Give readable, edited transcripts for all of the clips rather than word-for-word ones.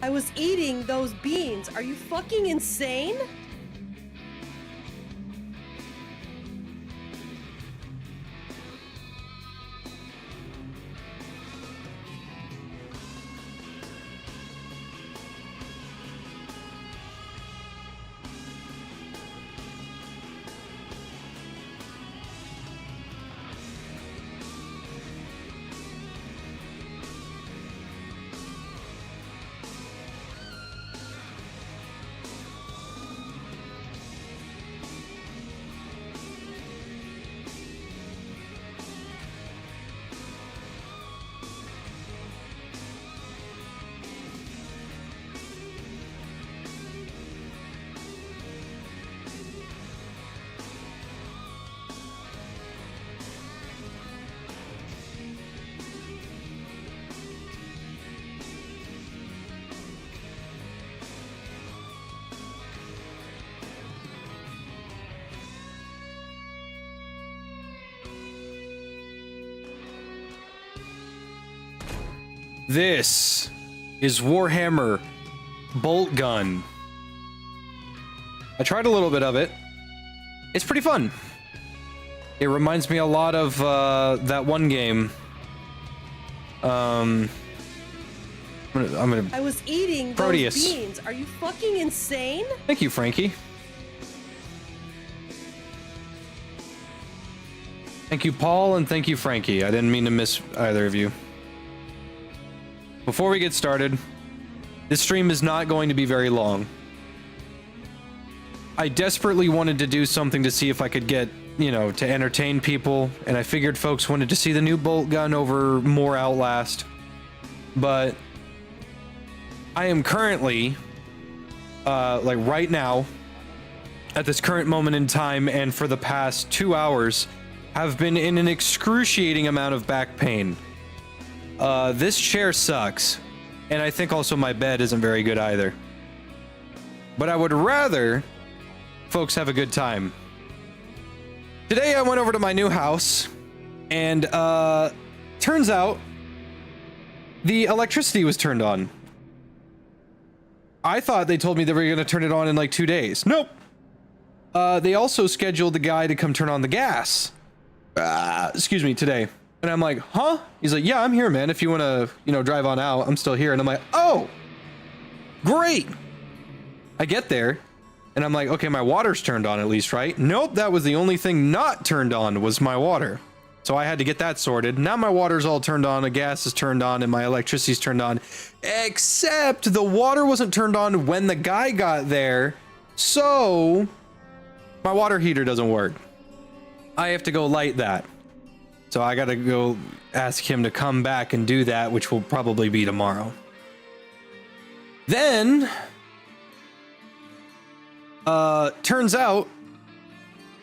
I was eating those beans. Are you fucking insane? This is Warhammer Boltgun. I tried a little bit of it. It's pretty fun. It reminds me a lot of that one game. I'm gonna I was eating Proteus. those beans. Are you fucking insane? Thank you, Frankie. Thank you, Paul, and thank you, Frankie. I didn't mean to miss either of you. Before we get started, this stream is not going to be very long. I desperately wanted to do something to see if I could get, you know, to entertain people, and I figured folks wanted to see the new bolt gun over more Outlast. But I am currently, like right now, at this current moment in time, and for the past 2 hours, have been in an excruciating amount of back pain. This chair sucks, and I think also my bed isn't very good either. But I would rather folks have a good time. Today I went over to my new house, and turns out the electricity was turned on. I thought they told me they were going to turn it on in like 2 days. Nope. They also scheduled the guy to come turn on the gas. Excuse me, today. And I'm like, huh? He's like, yeah, I'm here, man. If you want to, you know, drive on out, I'm still here. And I'm like, oh, great. I get there and I'm like, okay, my water's turned on at least, right? Nope. That was the only thing not turned on was my water. So I had to get that sorted. Now my water's all turned on, the gas is turned on, and my electricity's turned on, except the water wasn't turned on when the guy got there. So my water heater doesn't work. I have to go light that. So I gotta go ask him to come back and do that, which will probably be tomorrow. Then, turns out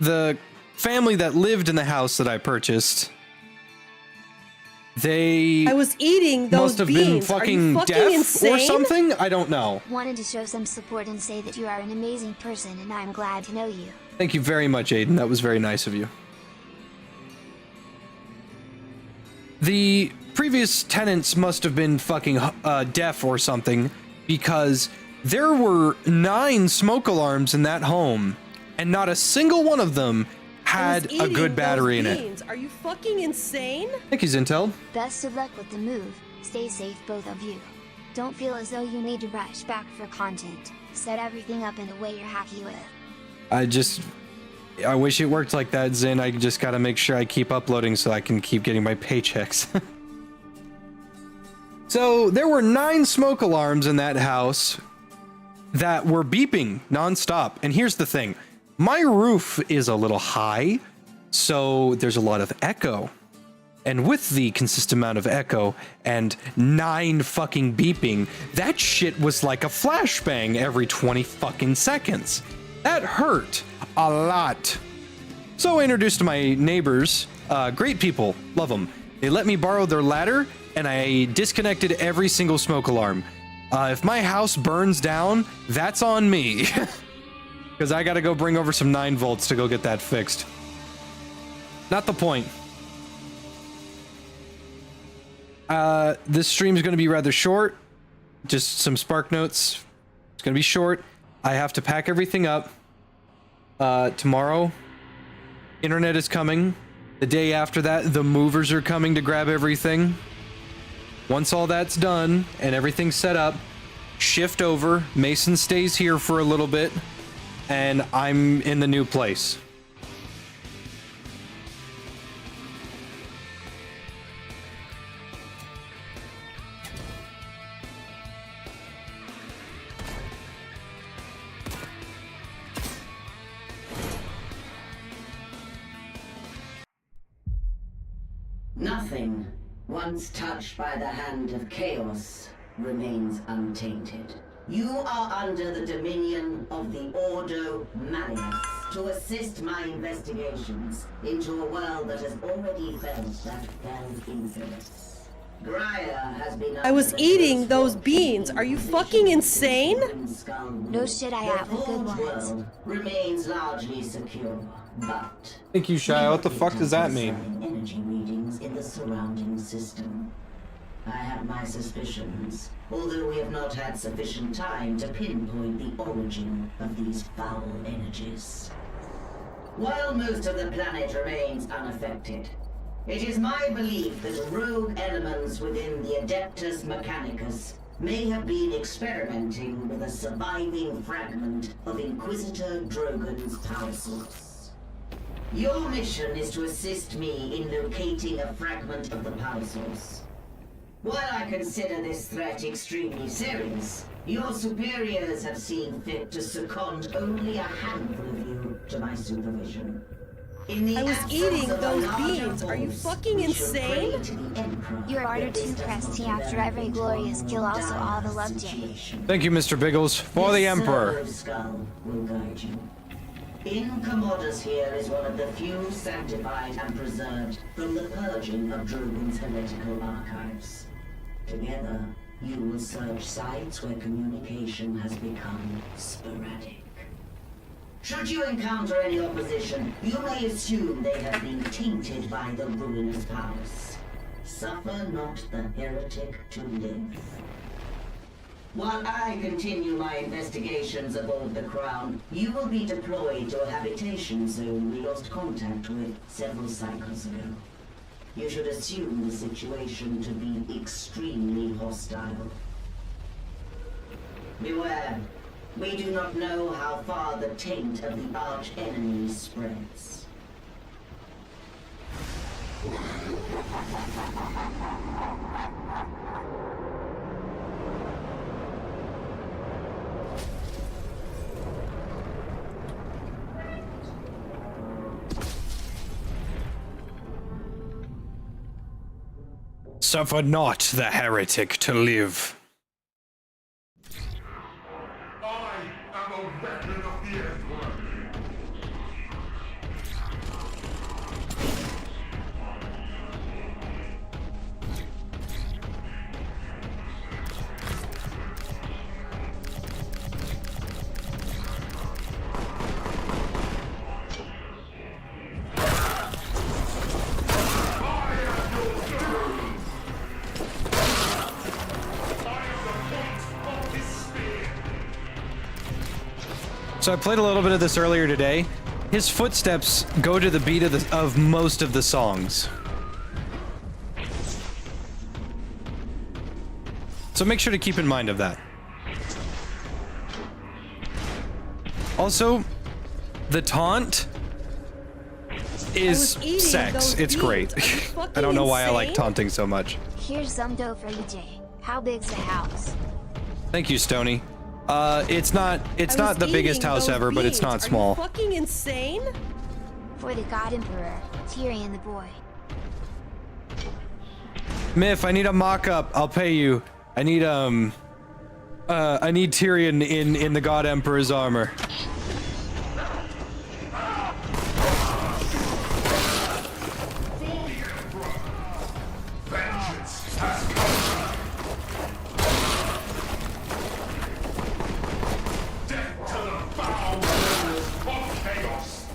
the family that lived in the house that I purchased, they I was eating those must have beans. been fucking, fucking deaf insane? or something. I don't know. Wanted to show some support and say that you are an amazing person, and I'm glad to know you. Thank you very much, Aiden. That was very nice of you. The previous tenants must have been fucking deaf or something, because there were 9 smoke alarms in that home, and not a single one of them had a good battery in it. Are you fucking insane? Thank you, Zintel. Best of luck with the move. Stay safe, both of you. Don't feel as though you need to rush back for content. Set everything up in a way you're happy with. I wish it worked like that, Zin. I just gotta make sure I keep uploading so I can keep getting my paychecks. So there were 9 smoke alarms in that house that were beeping nonstop. And here's the thing. My roof is a little high, so there's a lot of echo. And with the consistent amount of echo and 9 fucking beeping, that shit was like a flashbang every 20 fucking seconds. That hurt a lot. So I introduced my neighbors, great people, love them. They let me borrow their ladder, and I disconnected every single smoke alarm. If my house burns down, that's on me. Because I gotta go bring over some 9 volts to go get that fixed. Not the point. This stream is going to be rather short. just some spark notes. It's gonna be short. I have to pack everything up. Tomorrow, internet is coming. The day after that, the movers are coming to grab everything. Once all that's done and everything's set up, shift over. Mason stays here for a little bit, and I'm in the new place. Nothing, once touched by the hand of chaos, remains untainted. You are under the dominion of the Ordo Malleus to assist my investigations into a world that has already felt that fell's influence. Gaia has been. I was eating those beans. Are you fucking insane? No shit, I have the good ones. World remains largely secure, but Thank you, Shia. What the fuck does that mean? energy readings in the surrounding system. I have my suspicions, although we have not had sufficient time to pinpoint the origin of these foul energies. While most of the planet remains unaffected, it is my belief that rogue elements within the Adeptus Mechanicus may have been experimenting with a surviving fragment of Inquisitor Drogon's power source. Your mission is to assist me in locating a fragment of the power source. While I consider this threat extremely serious, your superiors have seen fit to second only a handful of you to my supervision. In the I was absence eating of a those larger beans. Are you force, fucking we should pray insane? to the Emperor Your order that to this does press not T after every glorious kill, also all the love Jane. situation. Thank you, Mr. Biggles, for the This Emperor. servo skull will guide you. In Commodus here is one of the few sanctified and preserved from the purging of Drogon's heretical archives. Together, you will search sites where communication has become sporadic. Should you encounter any opposition, you may assume they have been tainted by the ruinous powers. Suffer not the heretic to live. While I continue my investigations aboard the Crown, you will be deployed to a habitation zone we lost contact with several cycles ago. You should assume the situation to be extremely hostile. Beware. We do not know how far the taint of the arch-enemy spreads. Suffer not the heretic to live. I am a weapon of the Emperor. So I played a little bit of this earlier today. His footsteps go to the beat of most of the songs. So make sure to keep in mind of that. Also, the taunt is sex. those It's beans. great. Are you I fucking don't know why I like insane? taunting so much. Here's some dough for you, Jay. How big's the house? Thank you, Stony. It's not I was the biggest eating house those ever, but it's beans. not small. Are you fucking insane? For the God Emperor, Tyrion the boy. Miff, I need a mock-up. I'll pay you. I need Tyrion in the God Emperor's armor. Vengeance has come. Death to the foul rulers of chaos.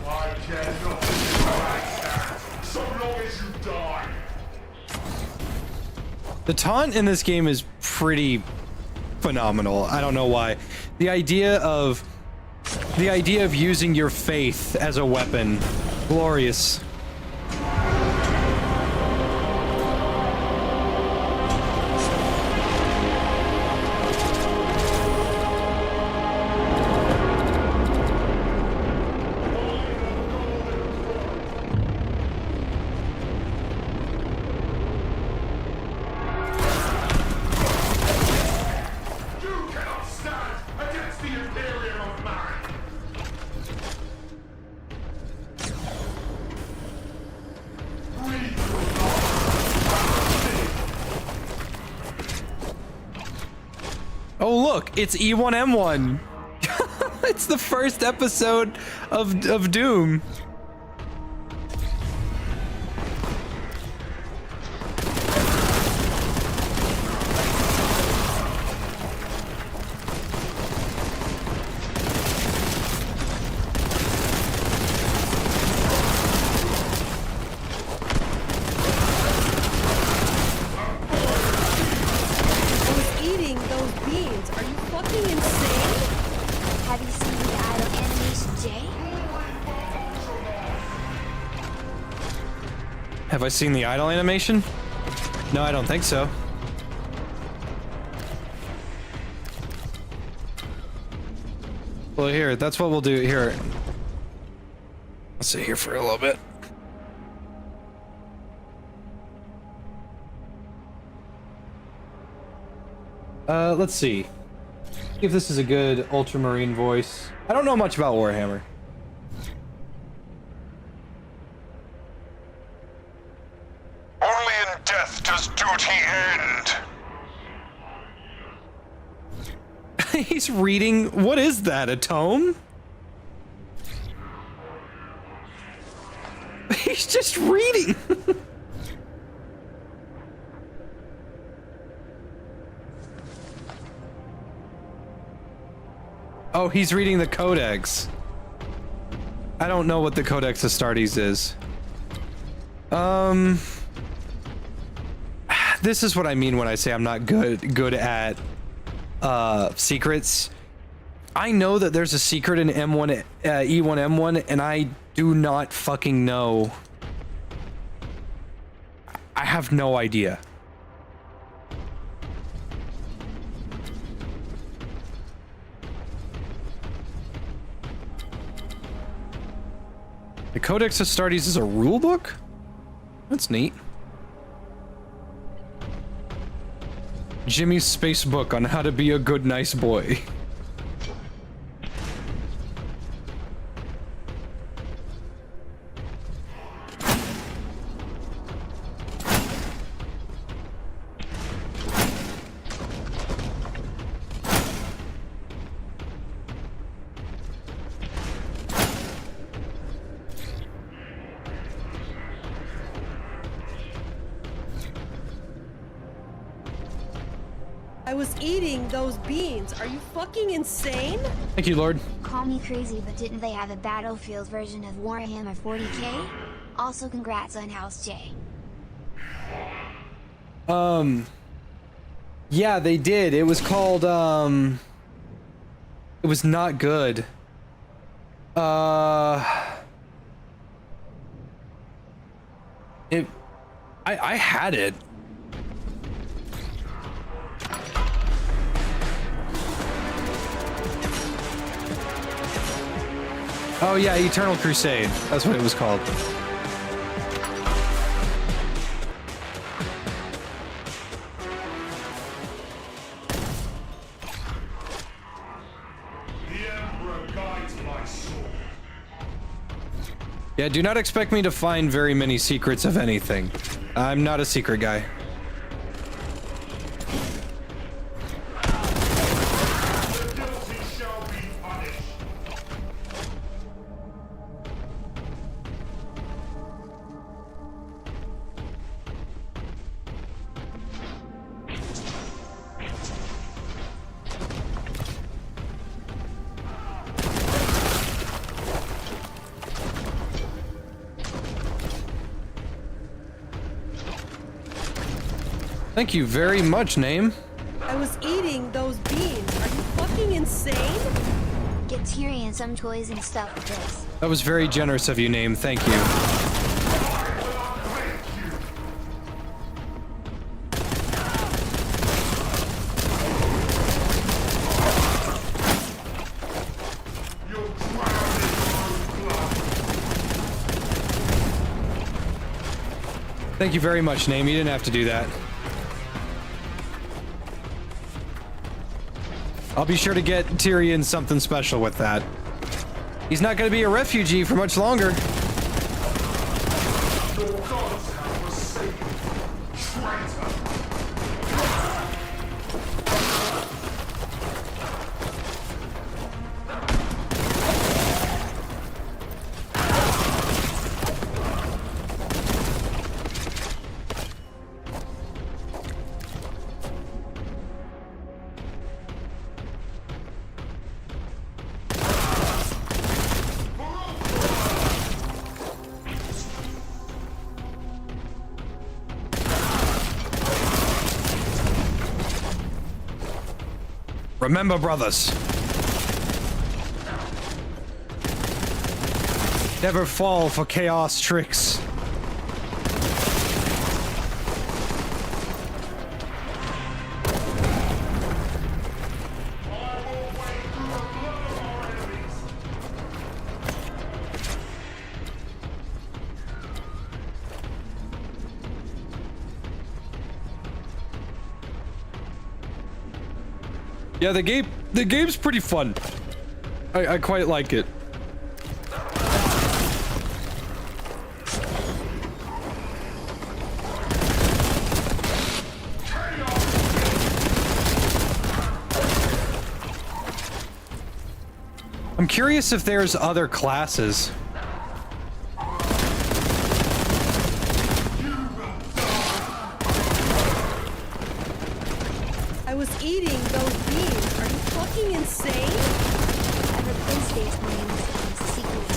I long as you die. The taunt in this game is pretty phenomenal. I don't know why. The idea of using your faith as a weapon, glorious. Oh look, it's E1M1. It's the first episode of Doom. Have I seen the idle animation? No, I don't think so. Well, here, that's what we'll do here. Let's sit here for a little bit. Let's see. If this is a good ultramarine voice. I don't know much about Warhammer. Only in death does duty end. He's reading. What is that? A tome? He's just reading. Oh, he's reading the Codex. I don't know what the Codex Astartes is. This is what I mean when I say I'm not good at secrets. I know that there's a secret in M1 E1M1 and I do not fucking know. I have no idea. The Codex Astartes is a rule book? That's neat. Jimmy's space book on how to be a good, nice boy. I was eating those beans. Are you fucking insane? Thank you, Lord. Call me crazy, but didn't they have a Battlefield version of Warhammer 40k? Also, congrats on House J. Yeah, they did. It was called, it was not good. I had it. Oh yeah, Eternal Crusade. That's what it was called. The Emperor guides my soul. Yeah, do not expect me to find very many secrets of anything. I'm not a secret guy. The guilty shall be punished. Thank you very much, name. I was eating those beans. Are you fucking insane? Get Tyrion some toys and stuff with this. That was very generous of you, name. Thank you. Thank you very much, name. You didn't have to do that. I'll be sure to get Tyrion something special with that. He's not going to be a refugee for much longer. Your gods have forsaken you, traitor. Remember, brothers. Never fall for chaos tricks. Yeah, the game's pretty fun. I quite like it. I'm curious if there's other classes. I was eating those beans. Are you fucking insane? Ever play Space Marines games sequel to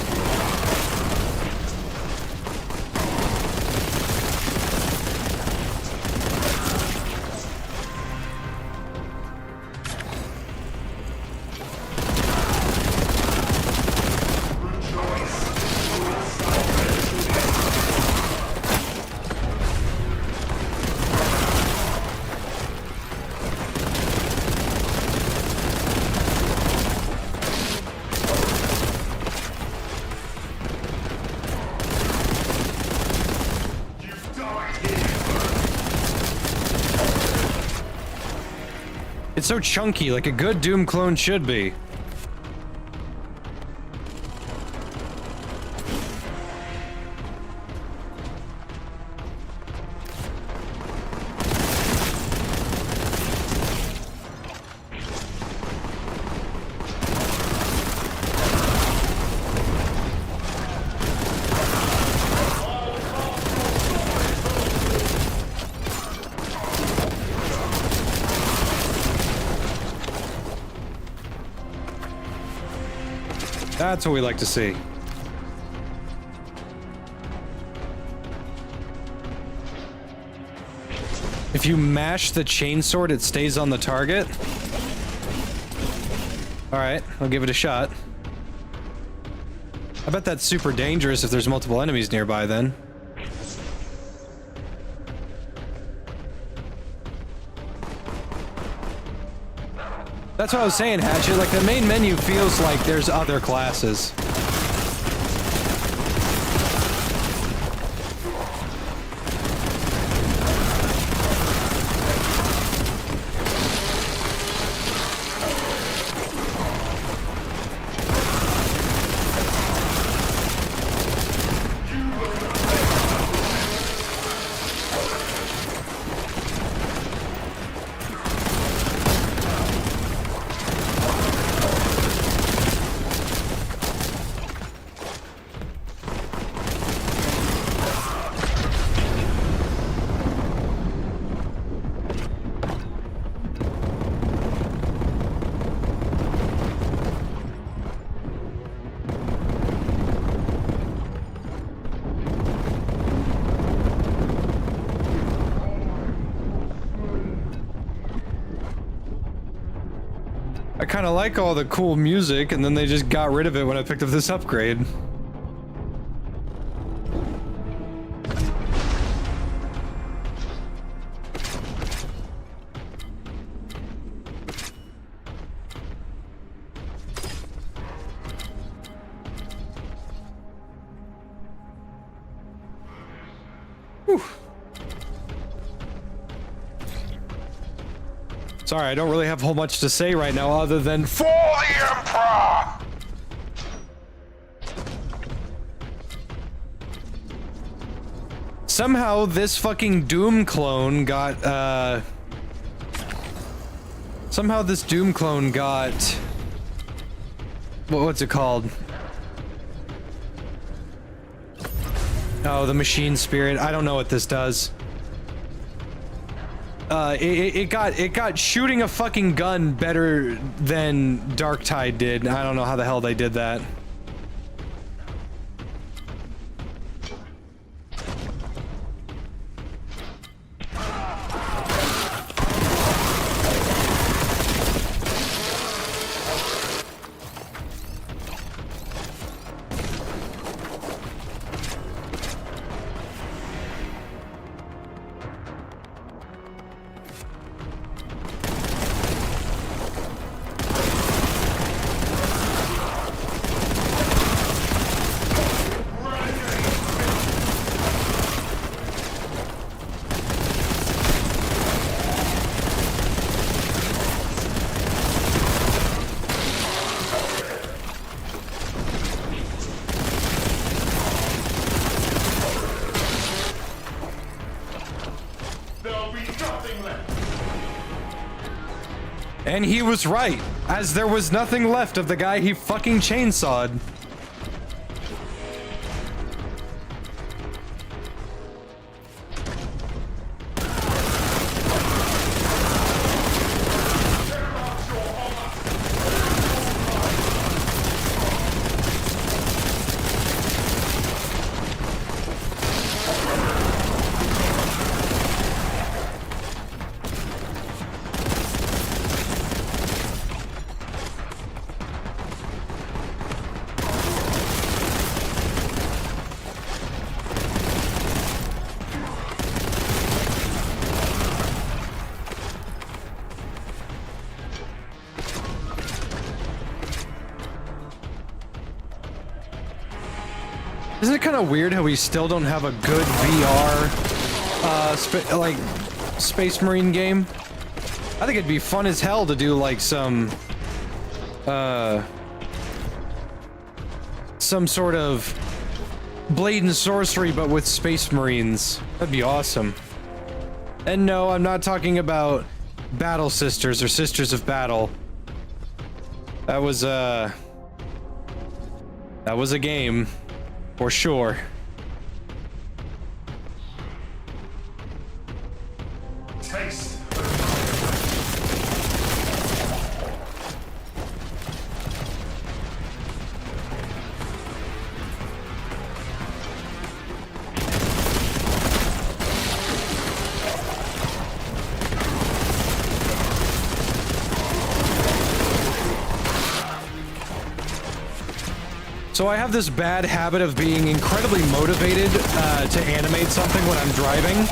It's so chunky, like a good Doom clone should be. That's what we like to see. If you mash the chainsword, it stays on the target. Alright, I'll give it a shot. I bet that's super dangerous if there's multiple enemies nearby then. That's what I was saying, Hatchet. Like, the main menu feels like there's other classes. I kind of like all the cool music, and then they just got rid of it when I picked up this upgrade. Whew. Sorry, I don't really have a whole much to say right now other than for the Emperor! Somehow this fucking Doom clone got, somehow this Doom clone got... What's it called? Oh, the machine spirit. I don't know what this does. It got shooting a fucking gun better than Darktide did. I don't know how the hell they did that. And he was right, as there was nothing left of the guy he fucking chainsawed. Isn't it kind of weird how we still don't have a good VR, like, Space Marine game? I think it'd be fun as hell to do, like, some sort of Blade and Sorcery, but with Space Marines. That'd be awesome. And no, I'm not talking about Battle Sisters or Sisters of Battle. That was a game. For sure. Taste. So I have this bad habit of being incredibly motivated to animate something when I'm driving.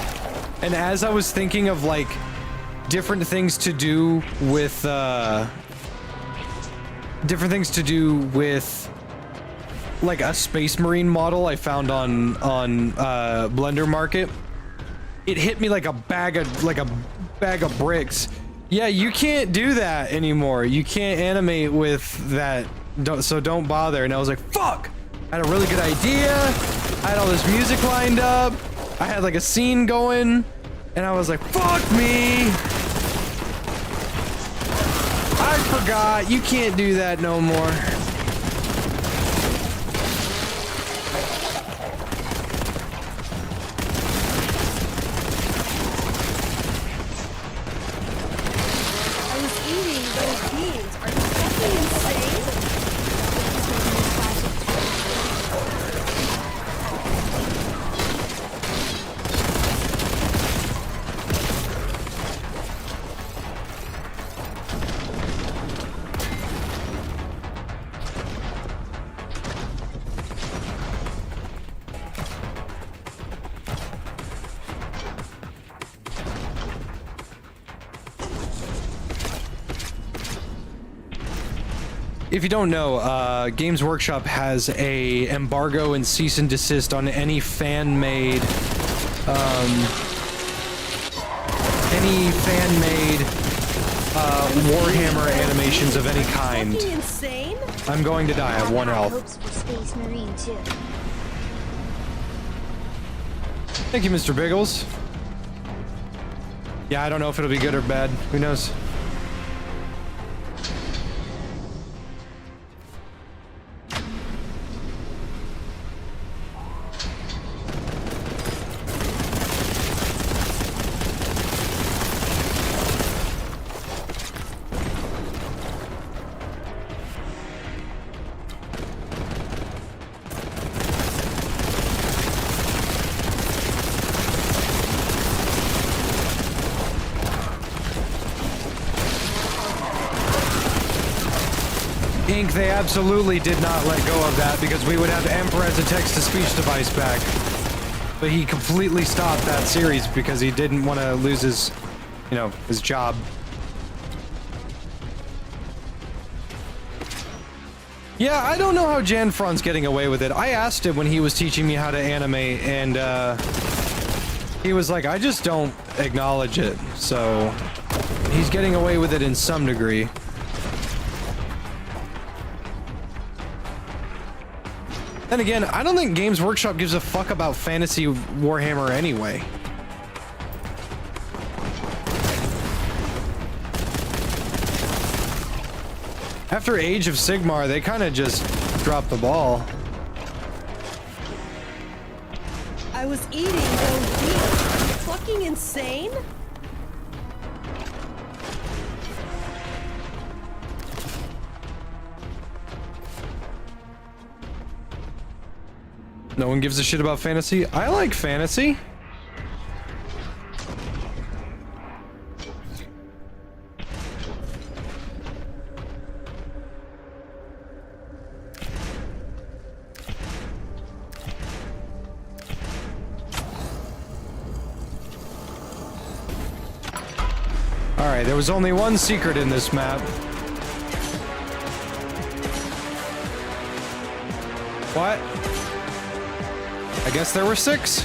And as I was thinking of like different things to do with like a Space Marine model I found on Blender Market, it hit me like a bag of bricks. Yeah, you can't do that anymore. You can't animate with that. So don't bother. And I was like, fuck! I had a really good idea. I had all this music lined up. I had like a scene going. And I was like, fuck me! I forgot. You can't do that no more. I was eating those beans. Are you fucking insane? If you don't know, Games Workshop has a embargo and cease and desist on any fan-made, Warhammer animations of any kind. Fucking insane? I'm going to die. I have 1 health. Hopes for Space Marine too. Thank you, Mr. Biggles. Yeah, I don't know if it'll be good or bad. Who knows? Inc., they absolutely did not let go of that because we would have Emperor as a text-to-speech device back. But he completely stopped that series because he didn't want to lose his, you know, his job. Yeah, I don't know how Janfron's getting away with it. I asked him when he was teaching me how to animate, and he was like, I just don't acknowledge it. So he's getting away with it in some degree. Then again, I don't think Games Workshop gives a fuck about fantasy Warhammer anyway. After Age of Sigmar, they kind of just dropped the ball. I was eating those beans. Are you fucking insane? No one gives a shit about fantasy. I like fantasy. Alright, there was only one secret in this map. What? I guess there were 6.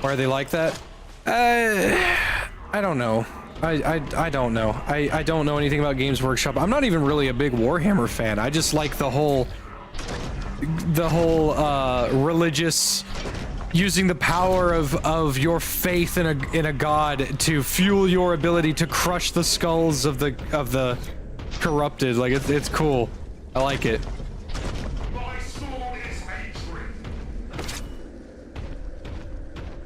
Why are they like that? I don't know. I don't know. I don't know anything about Games Workshop. I'm not even really a big Warhammer fan. I just like the whole religious, using the power of your faith in a god to fuel your ability to crush the skulls of the corrupted. Like it's cool. I like it. My sword is hatred.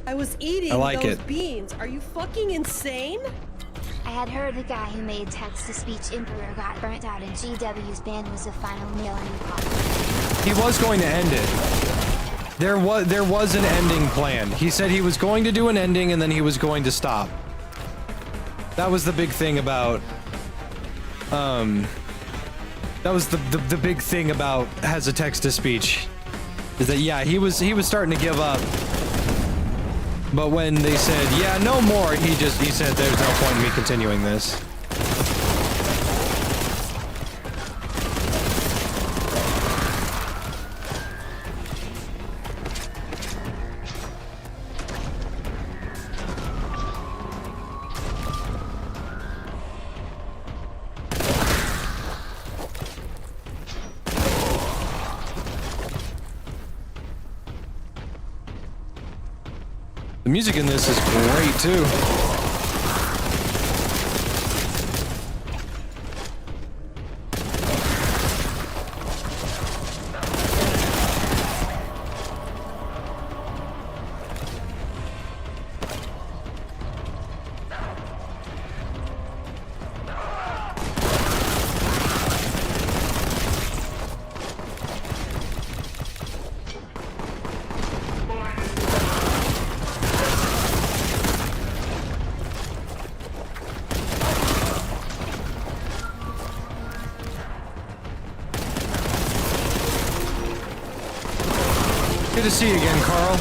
I was eating like those it. beans. Are you fucking insane? I had heard the guy who made text-to-speech Emperor got burnt out and GW's ban was the final nail in the coffin. He was going to end it. There was an ending planned. He said he was going to do an ending and then he was going to stop. That was the big thing about that was the big thing about has a text-to-speech, is that yeah, he was starting to give up. But when they said, yeah, no more, he said there's no point in me continuing this. The music in this is great too. Good to see you again, Carl.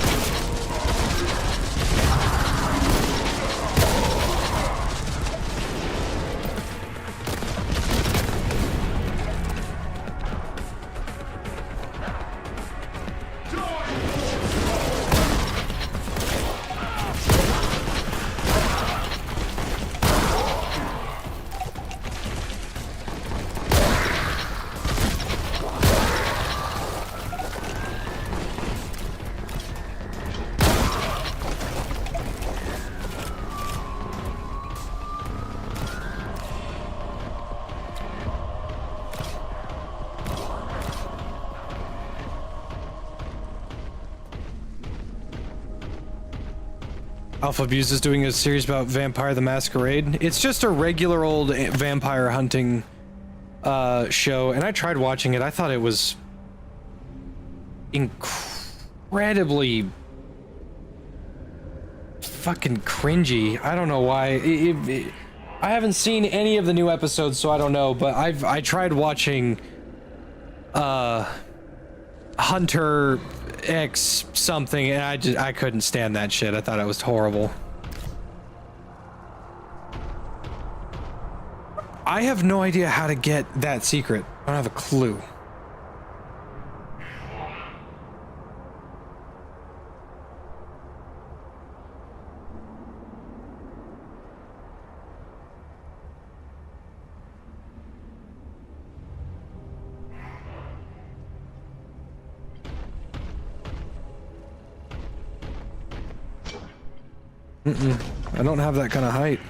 Alpha Abuse is doing a series about Vampire the Masquerade. It's just a regular old vampire hunting show, and I tried watching it. I thought it was incredibly fucking cringy. I don't know why. I haven't seen any of the new episodes, so I don't know, but I tried watching Hunter X something, and I couldn't stand that shit. I thought it was horrible. I have no idea how to get that secret. I don't have a clue. I don't have that kind of height.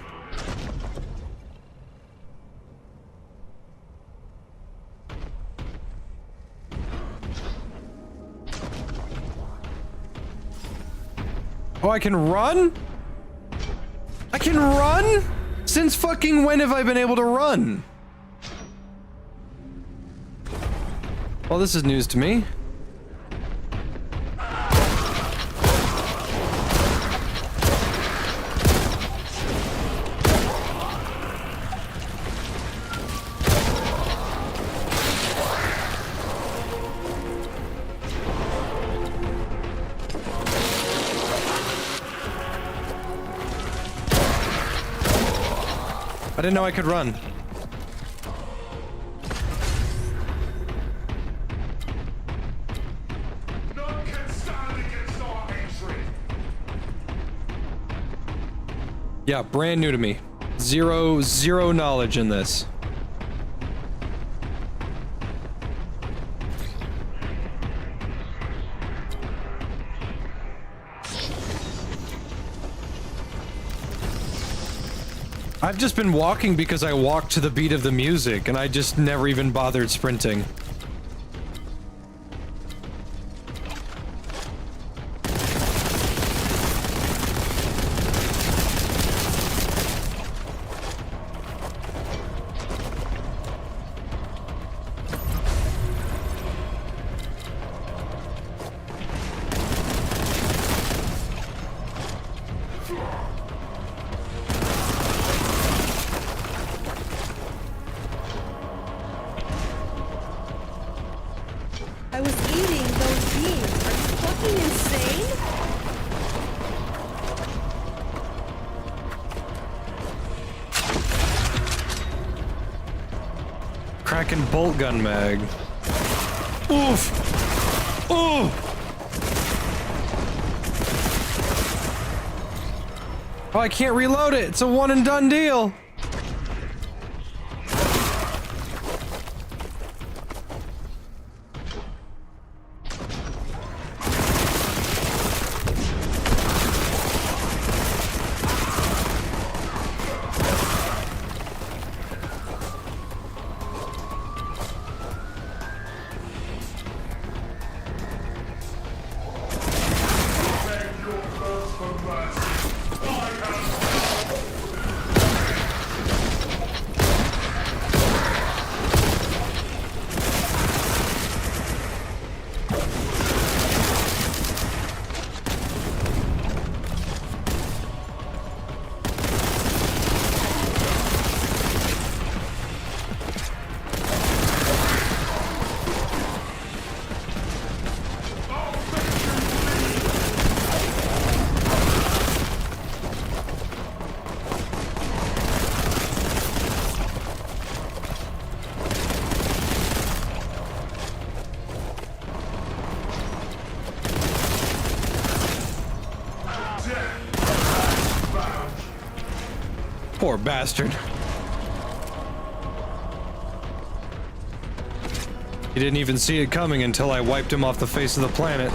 Oh, I can run? I can run? Since fucking when have I been able to run? Well, this is news to me. I didn't know I could run. None can stand against our hatred. Yeah, brand new to me. Zero knowledge in this. I've just been walking because I walked to the beat of the music, and I just never even bothered sprinting. I was eating those beans. Are you fucking insane? Cracking Boltgun mag. Oof! Ooh! Oh, I can't reload it. It's a one and done deal. Poor bastard. He didn't even see it coming until I wiped him off the face of the planet.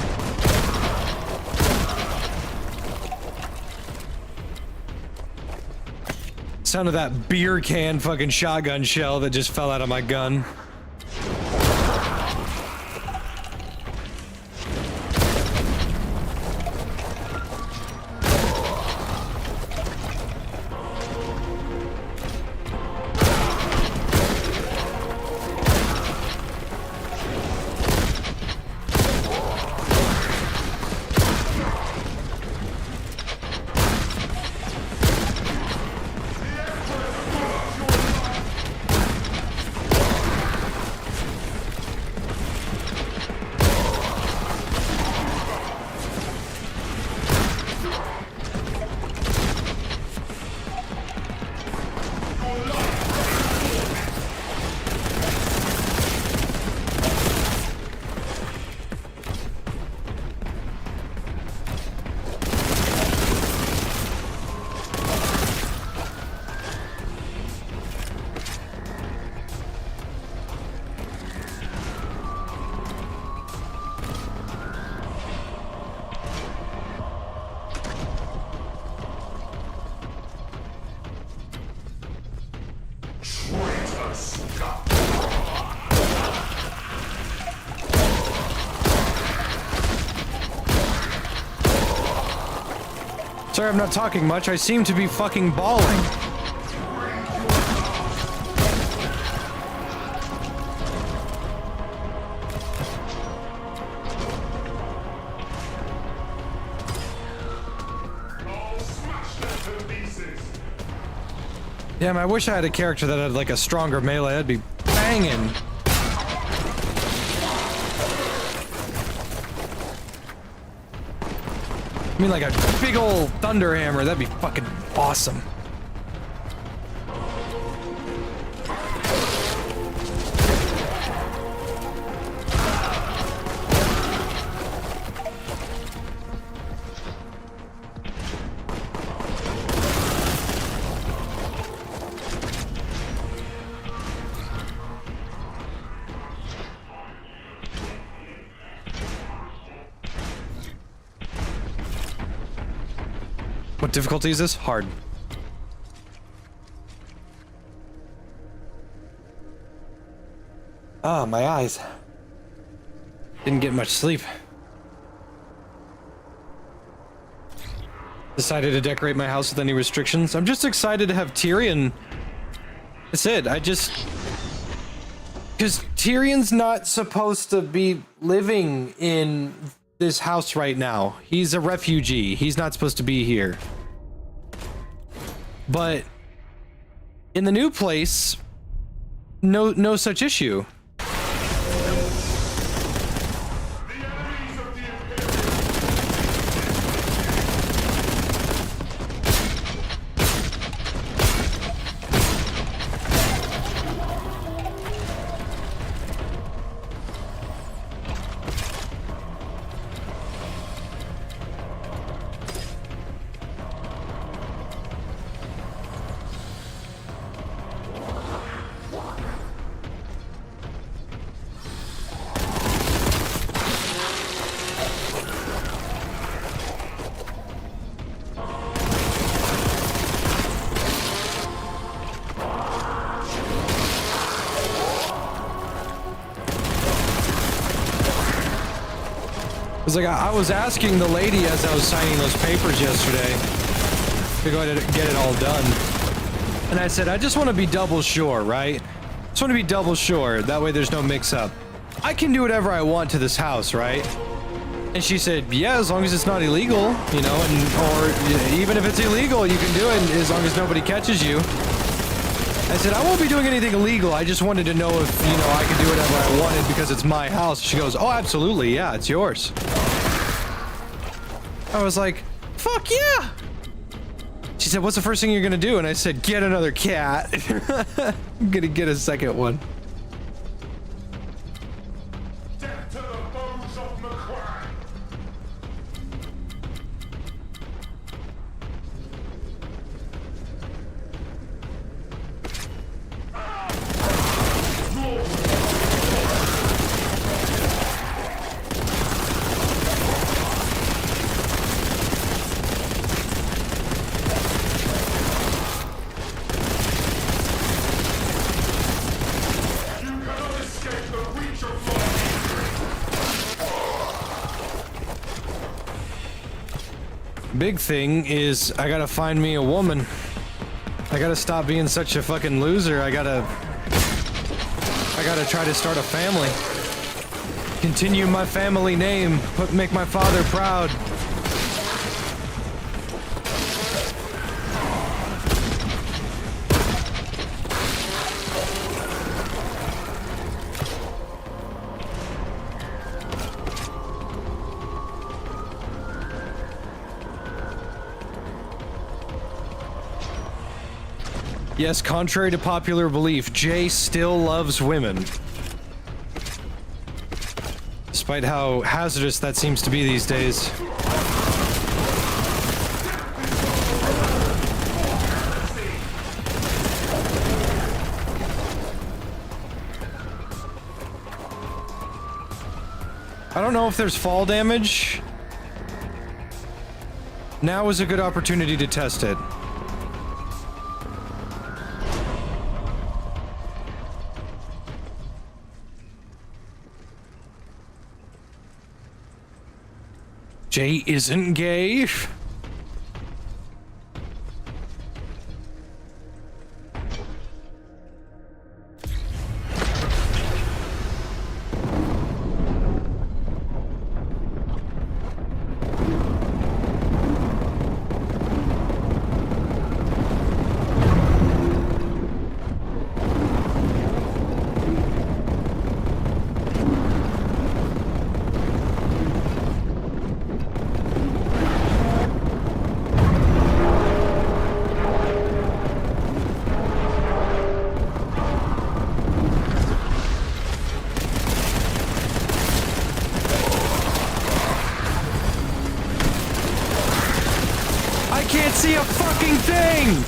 Sound of that beer can fucking shotgun shell that just fell out of my gun. Sorry I'm not talking much. I seem to be fucking bawling. Damn, I wish I had a character that had like a stronger melee. I'd be banging. I mean, like a big old thunder hammer. That'd be fucking awesome. What difficulty is this? Hard. Ah, my eyes. Didn't get much sleep. Decided to decorate my house with any restrictions. I'm just excited to have Tyrion. That's it. Because Tyrion's not supposed to be living in this house right now. He's a refugee. He's not supposed to be here. But in the new place, no such issue. I was asking the lady as I was signing those papers yesterday to go ahead and get it all done. And I said, I just want to be double sure, right? Just want to be double sure. That way there's no mix-up. I can do whatever I want to this house, right? And she said, yeah, as long as it's not illegal, you know, or even if it's illegal, you can do it as long as nobody catches you. I said, I won't be doing anything illegal. I just wanted to know if, you know, I could do whatever I wanted because it's my house. She goes, oh, absolutely. Yeah, it's yours. I was like, fuck yeah. She said, what's the first thing you're going to do? And I said, get another cat. I'm going to get a second one. Death to the bones of McQuarrie. Big thing is I gotta find me a woman. I gotta stop being such a fucking loser. I gotta try to start a family. Continue my family name. Make my father proud. Yes, contrary to popular belief, Jay still loves women. Despite how hazardous that seems to be these days. I don't know if there's fall damage. Now is a good opportunity to test it. Jay isn't gay. see a fucking thing!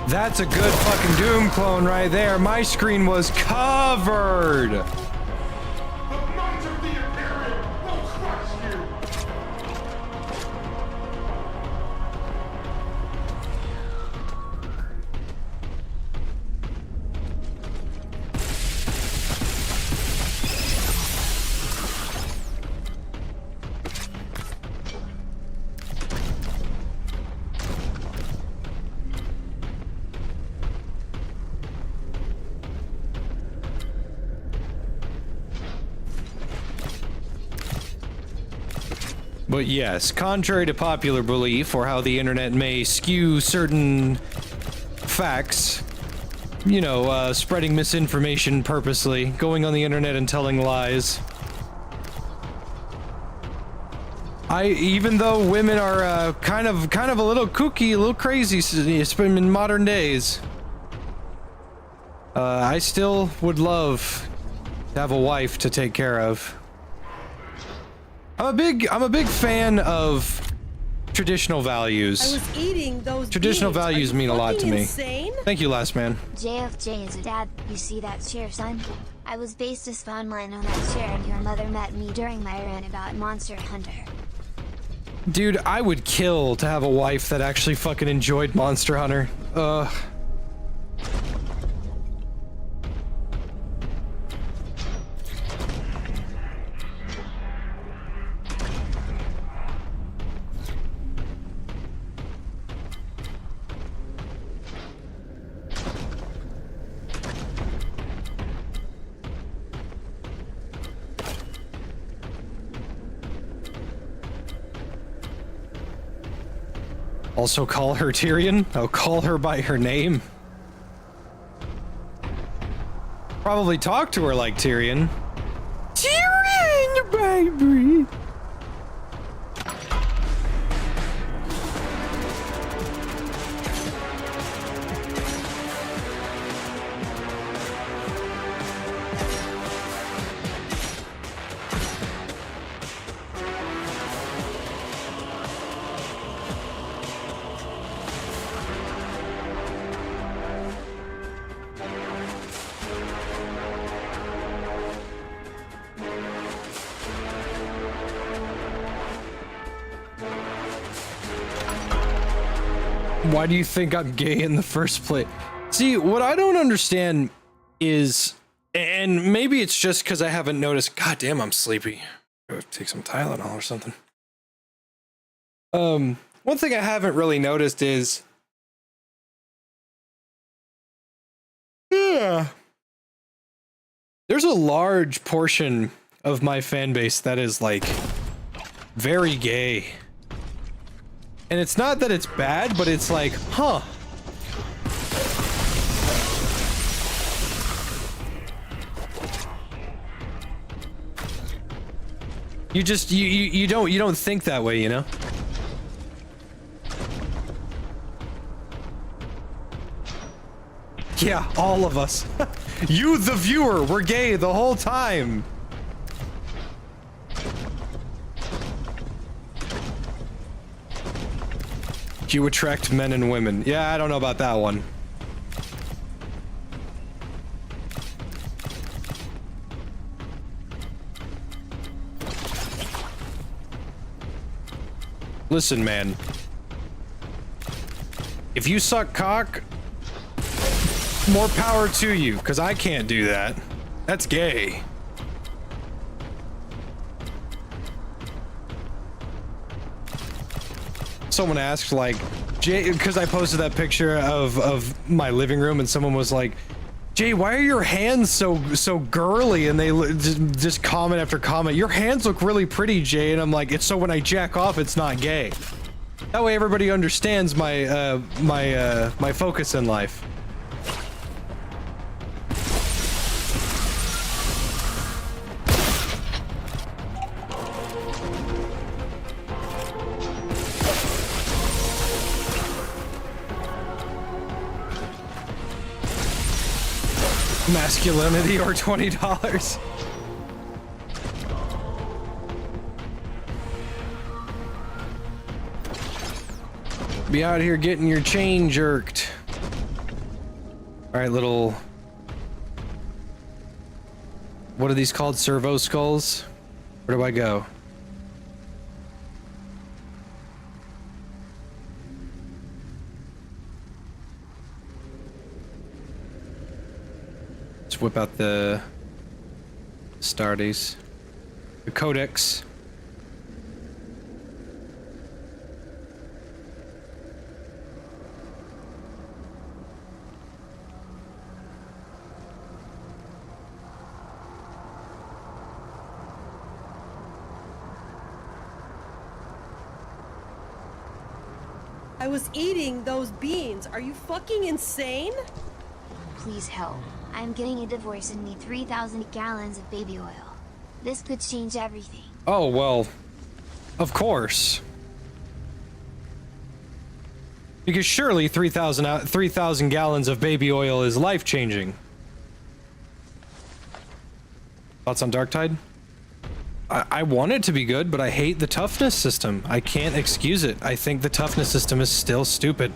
That's a good fucking Doom clone right there. My screen was covered. The might of the Imperium will crush you! But yes, contrary to popular belief, or how the internet may skew certain facts, you know, spreading misinformation purposely, going on the internet and telling lies. Even though women are kind of a little kooky, a little crazy in modern days, I still would love to have a wife to take care of. I'm a big fan of traditional values. I was eating those Traditional beans. values Are you mean a lot to fucking me. Insane? Thank you, last man. JFJ is a dad. You see that chair, son? I was based to spawn mine on that chair and your mother met me during my rant about Monster Hunter. Dude, I would kill to have a wife that actually fucking enjoyed Monster Hunter. Ugh. Also call her Tyrion? Oh, call her by her name? Probably talk to her like Tyrion. Tyrion, baby! Why do you think I'm gay in the first place? See, what I don't understand is, and maybe it's just because I haven't noticed. God damn, I'm sleepy. Gotta take some Tylenol or something. One thing I haven't really noticed is, yeah, there's a large portion of my fan base that is like very gay. And it's not that it's bad, but it's like, huh. You just you don't think that way, you know? Yeah, all of us. You, the viewer, were gay the whole time. You attract men and women. Yeah, I don't know about that one. Listen, man. If you suck cock, more power to you, because I can't do that. That's gay. someone asked, like, Jay, because I posted that picture of my living room, and someone was like, Jay, why are your hands so girly? And they just comment after comment, your hands look really pretty, Jay. And I'm like, it's so when I jack off, it's not gay. That way everybody understands my my focus in life. Masculinity or $20. Be out here getting your chain jerked. All right, little... What are these called? Servo skulls? Where do I go? Let's whip out the Stardies. The Codex. I was eating those beans. Are you fucking insane? Please help. I'm getting a divorce and need 3,000 gallons of baby oil. This could change everything. Oh, well, of course. Because surely 3,000 gallons of baby oil is life-changing. Thoughts on Darktide? I want it to be good, but I hate the toughness system. I can't excuse it. I think the toughness system is still stupid.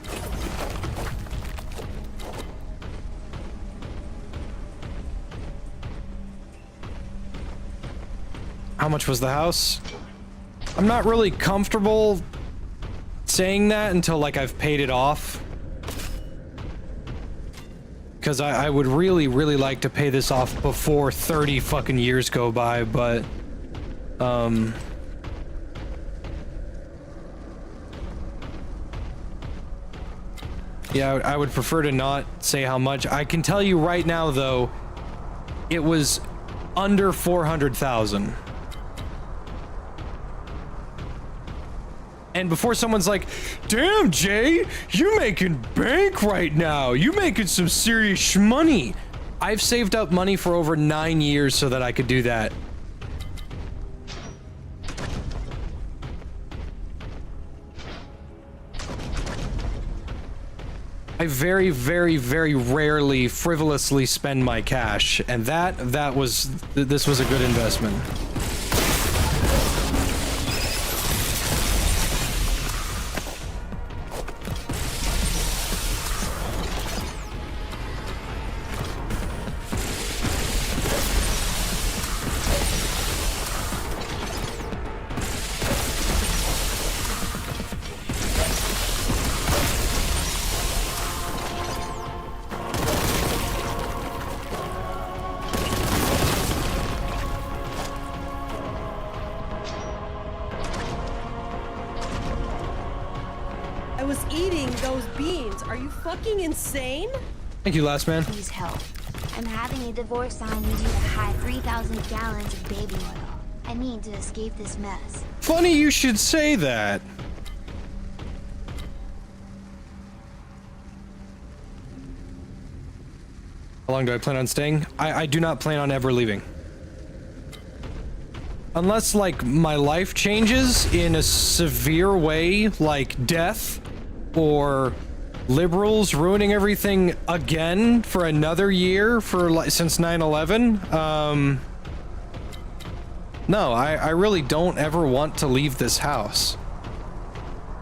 How much was the house? I'm not really comfortable saying that until, like, I've paid it off. Because I would really, really like to pay this off before 30 fucking years go by, but... yeah, I would prefer to not say how much. I can tell you right now, though, it was under 400,000. And before someone's like, damn, Jay, you making bank right now. You making some serious money. I've saved up money for over 9 years so that I could do that. I very, very, very rarely frivolously spend my cash, and this was a good investment. I was eating those beans. Are you fucking insane? Thank you, last man. Please help. I'm having a divorce and I need you to hide 3,000 gallons of baby oil. I need to escape this mess. Funny you should say that. How long do I plan on staying? I do not plan on ever leaving. Unless, like, my life changes in a severe way, like death, or liberals ruining everything again for another year for, like, since 9/11. No, I really don't ever want to leave this house.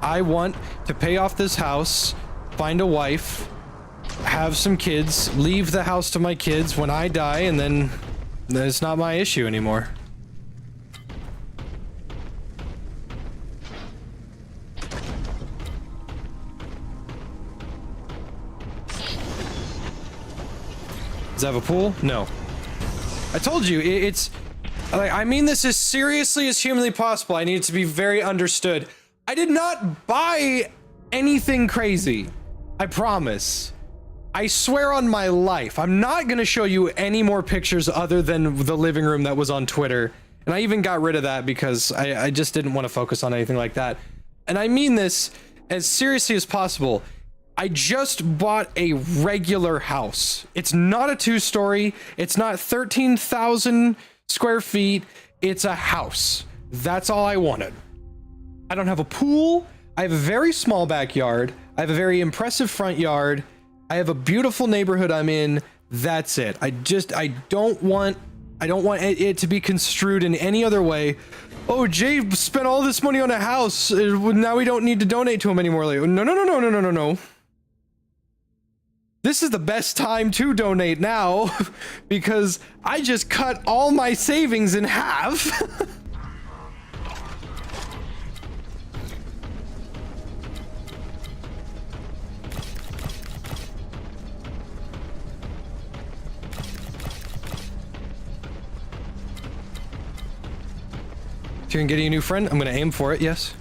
I want to pay off this house, find a wife, have some kids, leave the house to my kids when I die, and then it's not my issue anymore. Does it have a pool? No. I told you, it's... Like, I mean this as seriously as humanly possible. I need it to be very understood. I did not buy anything crazy. I promise. I swear on my life. I'm not going to show you any more pictures other than the living room that was on Twitter. And I even got rid of that because I just didn't want to focus on anything like that. And I mean this as seriously as possible. I just bought a regular house. It's not a 2-story. It's not 13,000 square feet. It's a house. That's all I wanted. I don't have a pool. I have a very small backyard. I have a very impressive front yard. I have a beautiful neighborhood I'm in. That's it. I don't want it to be construed in any other way. Oh, Jay spent all this money on a house. Now we don't need to donate to him anymore. Like, no. This is the best time to donate now because I just cut all my savings in half. You're getting a new friend? I'm gonna aim for it, yes.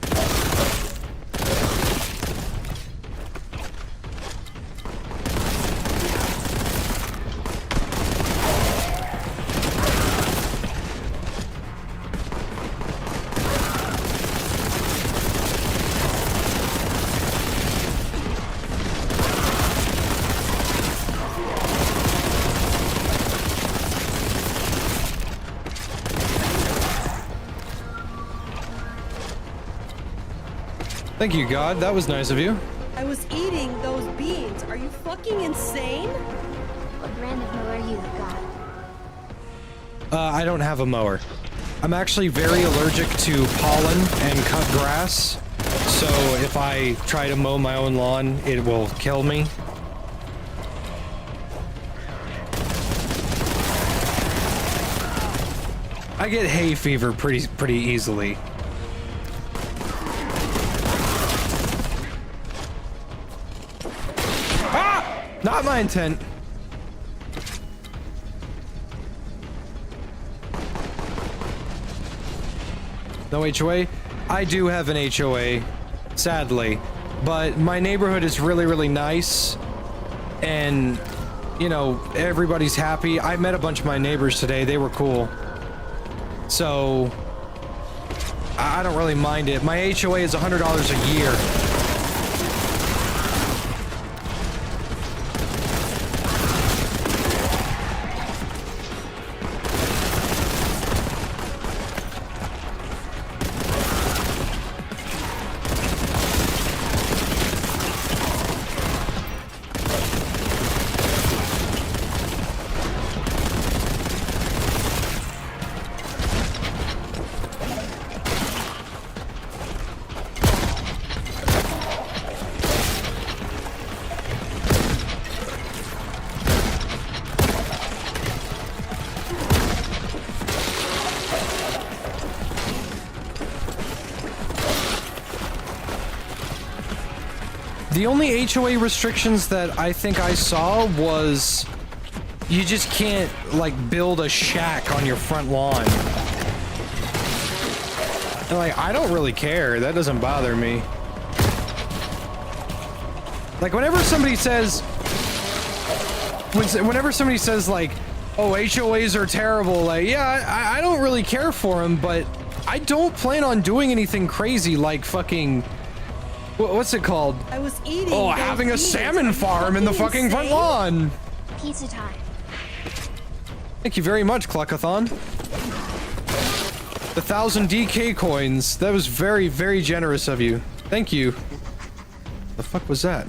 Thank you, God. That was nice of you. I was eating those beans. Are you fucking insane? What brand of mower you got? I don't have a mower. I'm actually very allergic to pollen and cut grass. So if I try to mow my own lawn, it will kill me. I get hay fever pretty easily. Not my intent. No HOA? I do have an HOA, sadly. But my neighborhood is really nice. And, you know, everybody's happy. I met a bunch of my neighbors today. They were cool. So, I don't really mind it. My HOA is $100 a year. The only HOA restrictions that I think I saw was you just can't, like, build a shack on your front lawn. And, like, I don't really care. That doesn't bother me. Like, whenever somebody says, like, oh, HOAs are terrible, like, yeah, I don't really care for them, but I don't plan on doing anything crazy like fucking... What's it called? I was eating. Oh, having a salmon farm in the fucking front lawn. Pizza time. Thank you very much, Cluckathon. The 1,000 DK coins. That was very generous of you. Thank you. The fuck was that?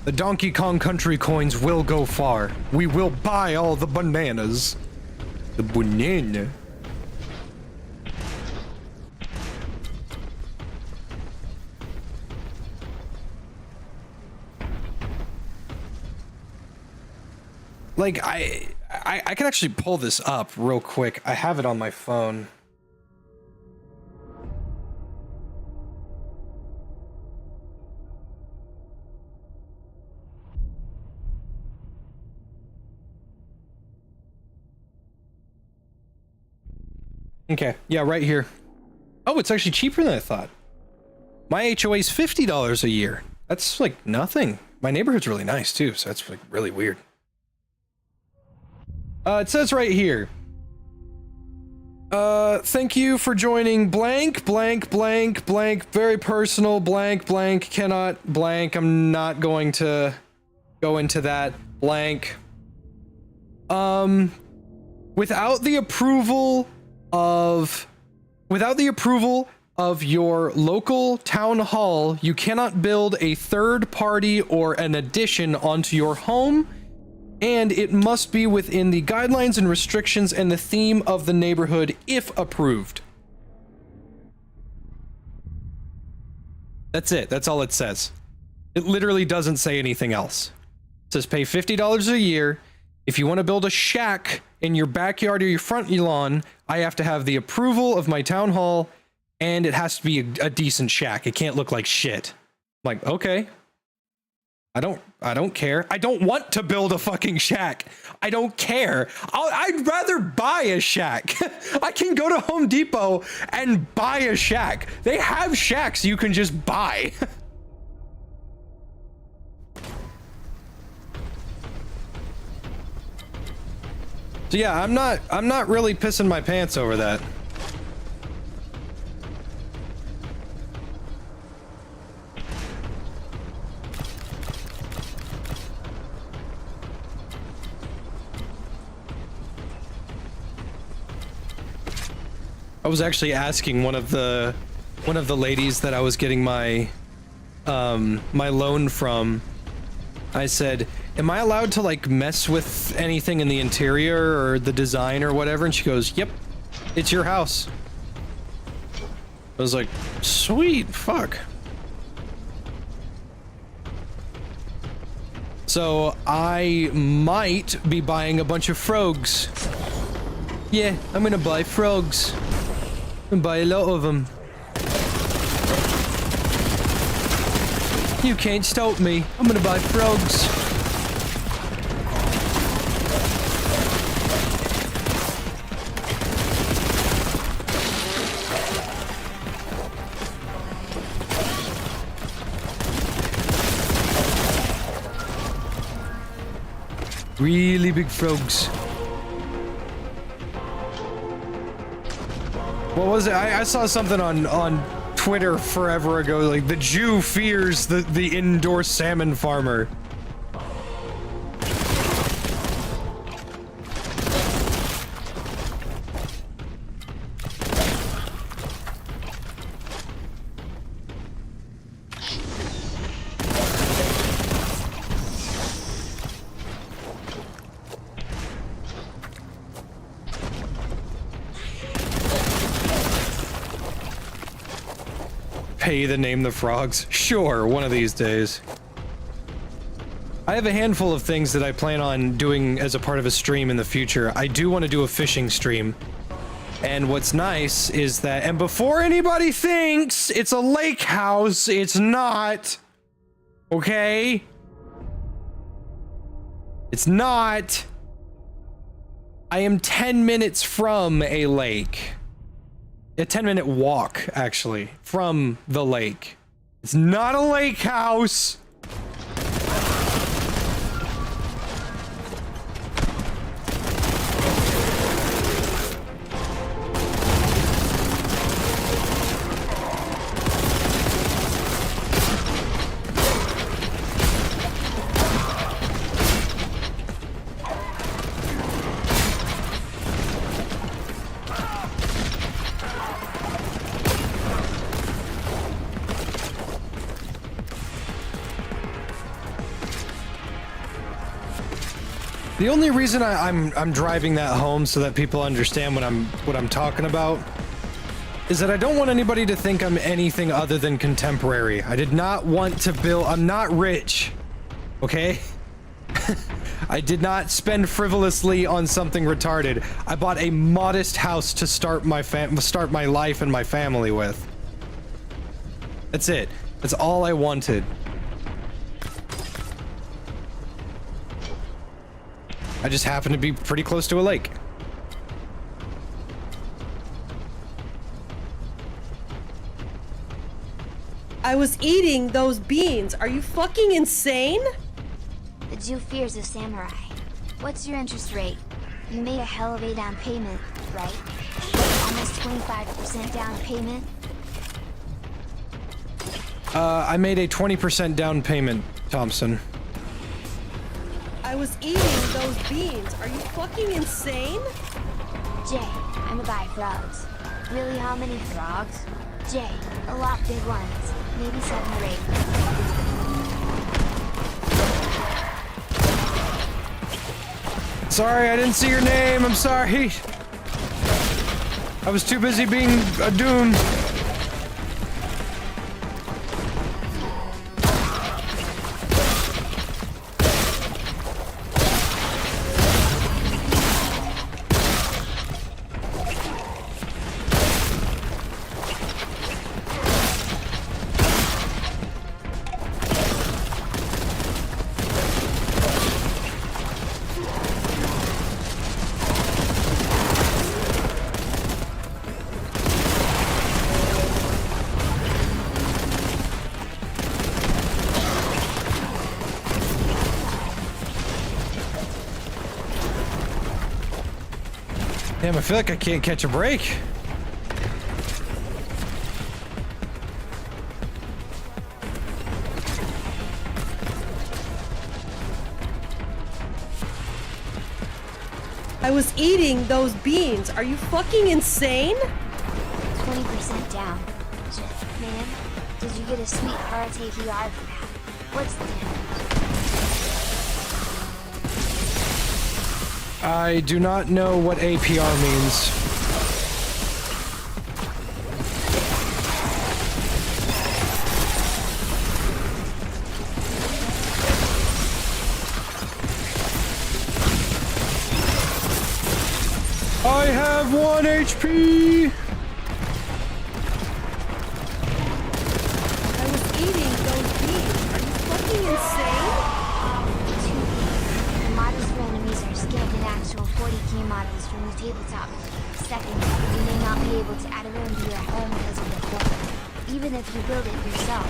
The Donkey Kong Country coins will go far. We will buy all the bananas. The banana. Like, I can actually pull this up real quick. I have it on my phone. Okay, yeah, right here. Oh, it's actually cheaper than I thought. My HOA is $50 a year. That's like nothing. My neighborhood's really nice too, so that's like really weird. It says right here. Thank you for joining blank, blank, blank, blank, very personal, blank, blank, cannot, blank. I'm not going to go into that, blank. Without the approval of your local town hall, you cannot build a third party or an addition onto your home, and it must be within the guidelines and restrictions and the theme of the neighborhood if approved. That's it. That's all it says. It literally doesn't say anything else. It says pay $50 a year. If you want to build a shack in your backyard or your front lawn, I have to have the approval of my town hall, and it has to be a decent shack. It can't look like shit. I'm like, okay. I don't care. I don't want to build a fucking shack. I don't care. I'd rather buy a shack. I can go to Home Depot and buy a shack. They have shacks you can just buy. So yeah, I'm not really pissing my pants over that. I was actually asking one of the ladies that I was getting my my loan from. I said, am I allowed to like mess with anything in the interior or the design or whatever? And she goes, yep, it's your house. I was like, sweet, fuck. So I might be buying a bunch of frogs. Yeah, I'm gonna buy frogs. I'm gonna buy a lot of them. You can't stop me. I'm gonna buy frogs. Really big frogs. What was it? I saw something on Twitter forever ago, like the Jew fears the indoor salmon farmer. Pay to name the frogs? Sure, one of these days. I have a handful of things that I plan on doing as a part of a stream in the future. I do want to do a fishing stream. And what's nice is that, and before anybody thinks it's a lake house, it's not. Okay? It's not. I am 10 minutes from a lake. A 10-minute walk, actually, from the lake. It's not a lake house. The only reason I'm driving that home so that people understand what I'm talking about is that I don't want anybody to think I'm anything other than contemporary. I did not want to build. I'm not rich, okay? I did not spend frivolously on something retarded. I bought a modest house to start my life and my family with. That's it. That's all I wanted. I just happen to be pretty close to a lake. I was eating those beans. Are you fucking insane? The Jew fears a samurai. What's your interest rate? You made a hell of a down payment, right? Almost 25% down payment? I made a 20% down payment, Thompson. I was eating those beans. Are you fucking insane? Jay, I'ma buy frogs. Really, how many frogs? Jay, a lot big ones. Maybe 7 or 8. Sorry, I didn't see your name. I'm sorry. I was too busy being a Doom. Damn, I feel like I can't catch a break. I was eating those beans. Are you fucking insane? 20% down. Man, did you get a sweetheart APR for that? What's the difference? I do not know what APR means. I have 1 HP! I was eating those beans. Are you fucking insane? The models for enemies are scanned in actual 40k models from the tabletop. Second, you may not be able to add a room to your home because of the floor, even if you build it yourself.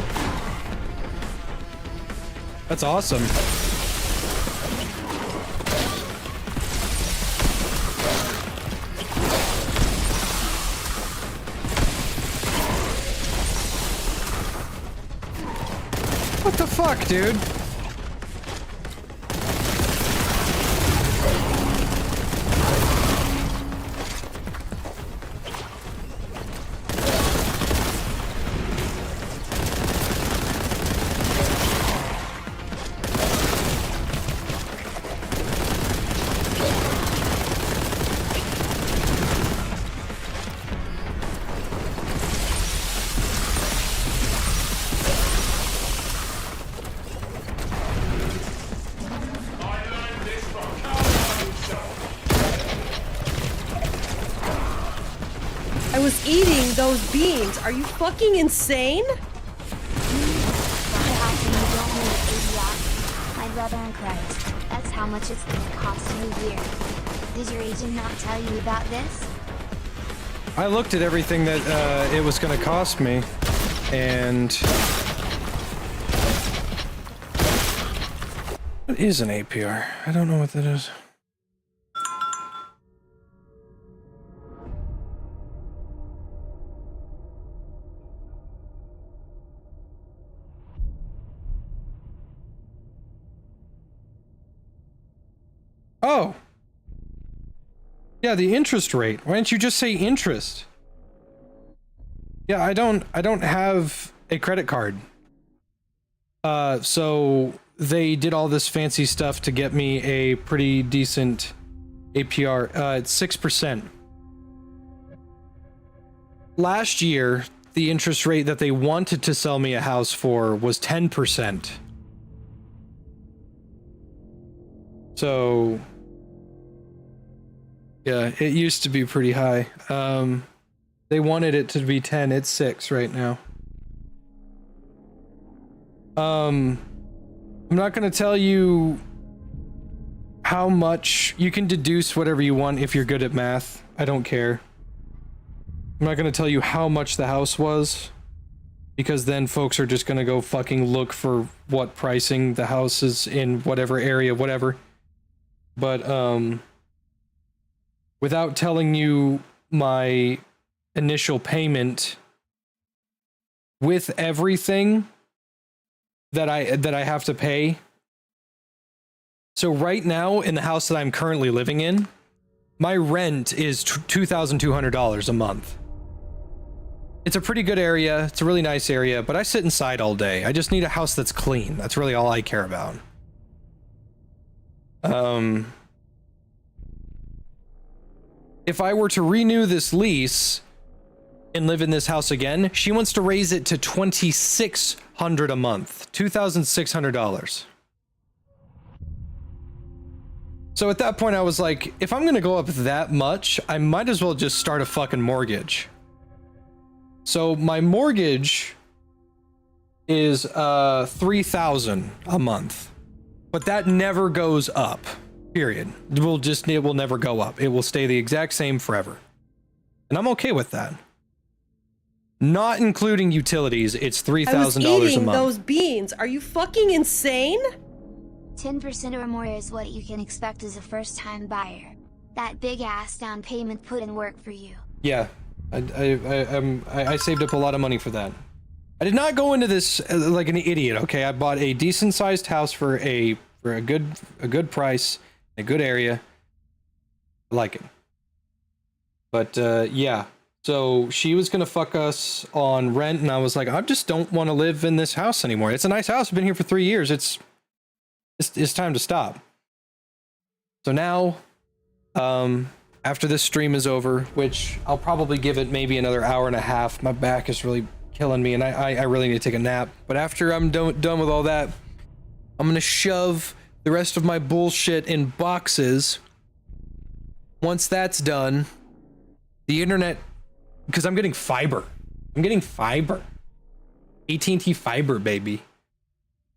That's awesome. What the fuck, dude? I was eating those beans. Are you fucking insane? How come you don't need APR? My brother in Christ, that's how much it's gonna cost you a year. Did your agent not tell you about this? I looked at everything that it was going to cost me, and what is an APR? I don't know what that is. Oh. Yeah, the interest rate. Why didn't you just say interest? Yeah, I don't have a credit card. So they did all this fancy stuff to get me a pretty decent APR. It's 6%. Last year, the interest rate that they wanted to sell me a house for was 10%. So yeah, it used to be pretty high. They wanted it to be 10. It's 6 right now. I'm not going to tell you how much. You can deduce whatever you want if you're good at math. I don't care. I'm not going to tell you how much the house was, because then folks are just gonna go fucking look for what pricing the house is in whatever area, whatever. But without telling you my initial payment with everything that I have to pay. So right now in the house that I'm currently living in, my rent is $2,200 a month. It's a pretty good area. It's a really nice area, but I sit inside all day. I just need a house that's clean. That's really all I care about. If I were to renew this lease and live in this house again, she wants to raise it to $2,600 a month. $2,600. So at that point I was like, if I'm gonna go up that much, I might as well just start a fucking mortgage. So my mortgage is $3,000 a month, but that never goes up, period. It will never go up. It will stay the exact same forever. And I'm okay with that. Not including utilities, it's $3,000 a month. I was eating those beans. Are you fucking insane? 10% or more is what you can expect as a first-time buyer. That big-ass down payment put in work for you. Yeah, I saved up a lot of money for that. I did not go into this like an idiot. Okay, I bought a decent-sized house for a good price, a good area. I like it. But yeah, so she was gonna fuck us on rent, and I was like, I just don't want to live in this house anymore. It's a nice house. I've been here for 3 years. It's time to stop. So now, after this stream is over, which I'll probably give it maybe another hour and a half. My back is really killing me, and I really need to take a nap. But after I'm done with all that, I'm gonna shove the rest of my bullshit in boxes. Once that's done, the internet, because I'm getting fiber. I'm getting fiber. AT&T fiber, baby.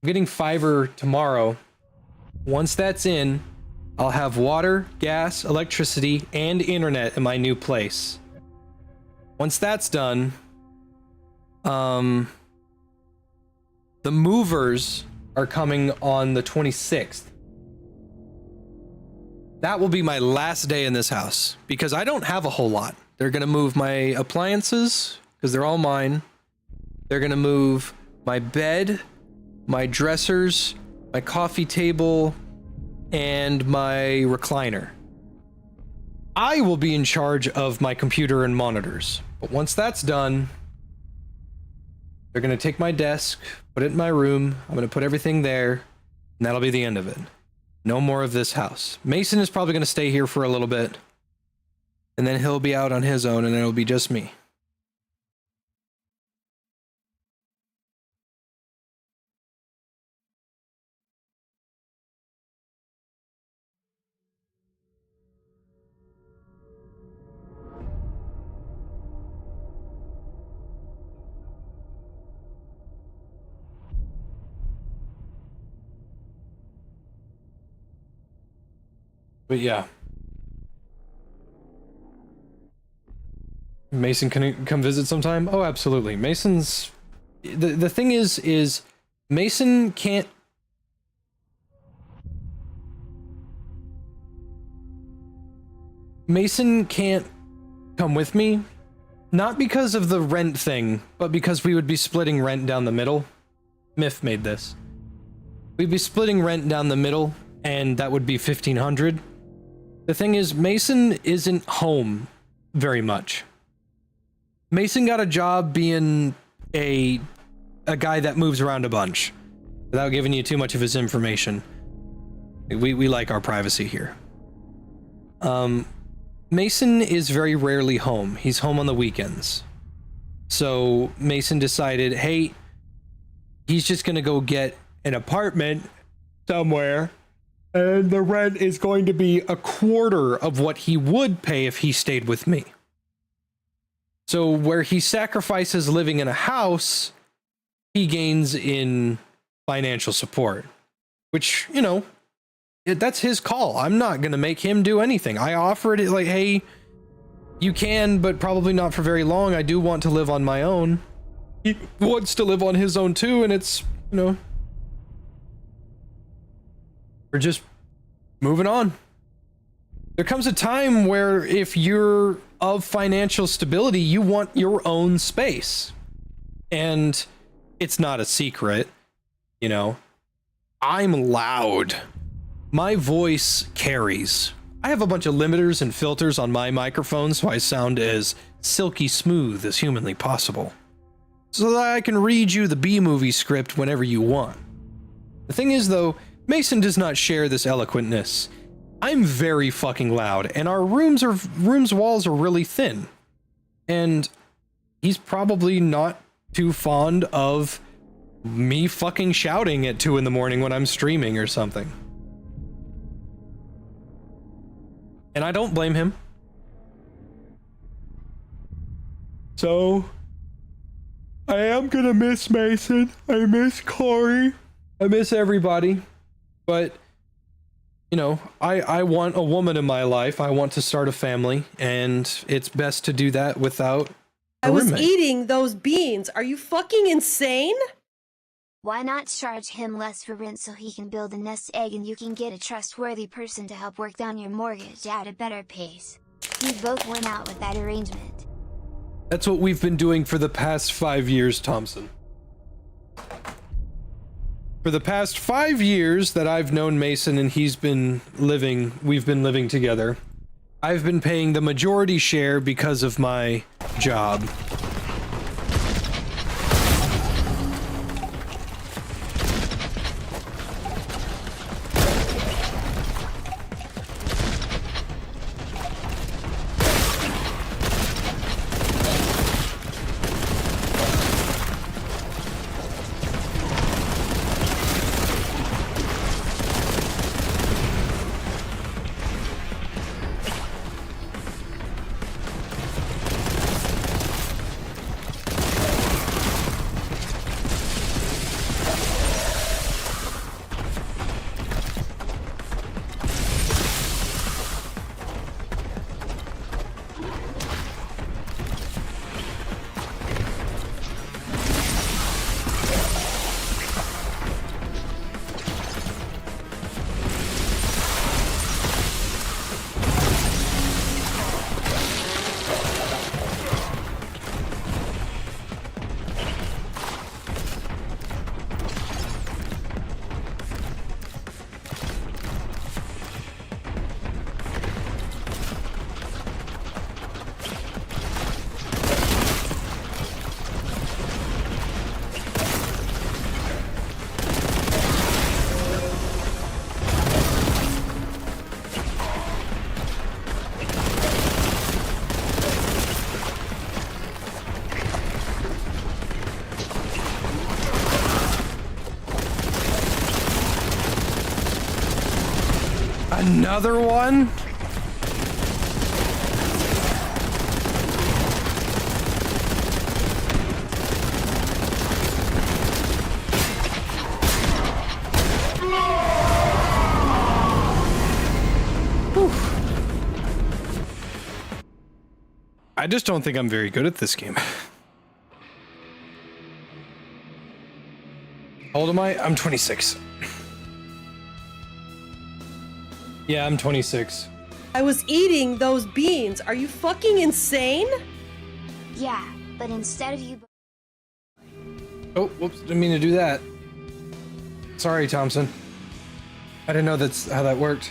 I'm getting fiber tomorrow. Once that's in, I'll have water, gas, electricity, and internet in my new place. Once that's done, the movers are coming on the 26th. That will be my last day in this house because I don't have a whole lot. They're gonna move my appliances because they're all mine. They're gonna move my bed, my dressers, my coffee table, and my recliner. I will be in charge of my computer and monitors. But once that's done, they're gonna take my desk, put it in my room. I'm gonna put everything there, and that'll be the end of it. No more of this house. Mason is probably gonna stay here for a little bit, and then he'll be out on his own, and it'll be just me. But yeah. Mason can come visit sometime? Oh, absolutely. Mason's... The thing is Mason can't... Mason can't come with me. Not because of the rent thing, but because we would be splitting rent down the middle. Myth made this. We'd be splitting rent down the middle, and that would be $1,500. The thing is, Mason isn't home very much. Mason got a job being a guy that moves around a bunch, without giving you too much of his information. We like our privacy here. Mason is very rarely home. He's home on the weekends. So Mason decided, hey, he's just gonna go get an apartment somewhere, and the rent is going to be a quarter of what he would pay if he stayed with me. So where he sacrifices living in a house, he gains in financial support, which, you know, that's his call. I'm not going to make him do anything. I offered it like, hey, you can, but probably not for very long. I do want to live on my own. he wants to live on his own too, and it's, you know, we're just moving on. There comes a time where if you're of financial stability, you want your own space. And it's not a secret, you know, I'm loud. My voice carries. I have a bunch of limiters and filters on my microphone so I sound as silky smooth as humanly possible, so that I can read you the B-movie script whenever you want. The thing is, though, Mason does not share this eloquentness. I'm very fucking loud, and our room's walls are really thin. And he's probably not too fond of me fucking shouting at 2 in the morning when I'm streaming or something. And I don't blame him. So, I am gonna miss Mason. I miss Corey. I miss everybody. But, you know, I want a woman in my life. I want to start a family, and it's best to do that without a I was roommate. eating those beans. Are you fucking insane? Why not charge him less for rent so he can build a nest egg and you can get a trustworthy person to help work down your mortgage at a better pace? You both went out with that arrangement. That's what we've been doing for the past 5 years, Thompson. For the past 5 years that I've known Mason and we've been living together, I've been paying the majority share because of my job. Another one? Whew. I just don't think I'm very good at this game. How old am I? I'm 26. Yeah, I'm 26. I was eating those beans. Are you fucking insane? Yeah, but instead of you Oh, whoops, didn't mean to do that. Sorry, Thompson. I didn't know that's how that worked.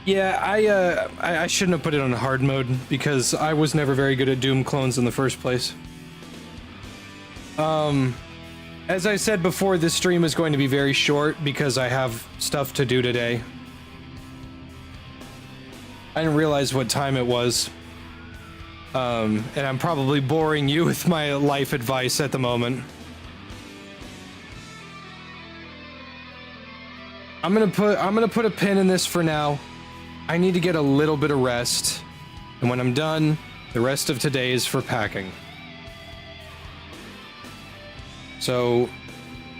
Yeah, I shouldn't have put it on hard mode because I was never very good at Doom clones in the first place. As I said before, this stream is going to be very short because I have stuff to do today. I didn't realize what time it was. And I'm probably boring you with my life advice at the moment. I'm gonna put a pin in this for now. I need to get a little bit of rest. And when I'm done, the rest of today is for packing. So,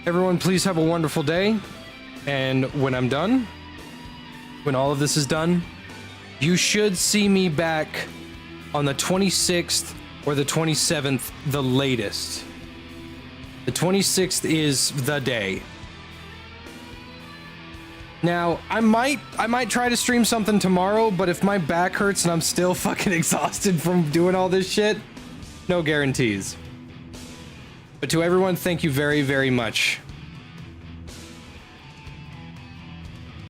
everyone, please have a wonderful day. And when I'm done, when all of this is done, You should see me back on the 26th or the 27th, the latest. The 26th is the day. Now, I might try to stream something tomorrow, but if my back hurts and I'm still fucking exhausted from doing all this shit, no guarantees. But to everyone, thank you very, very much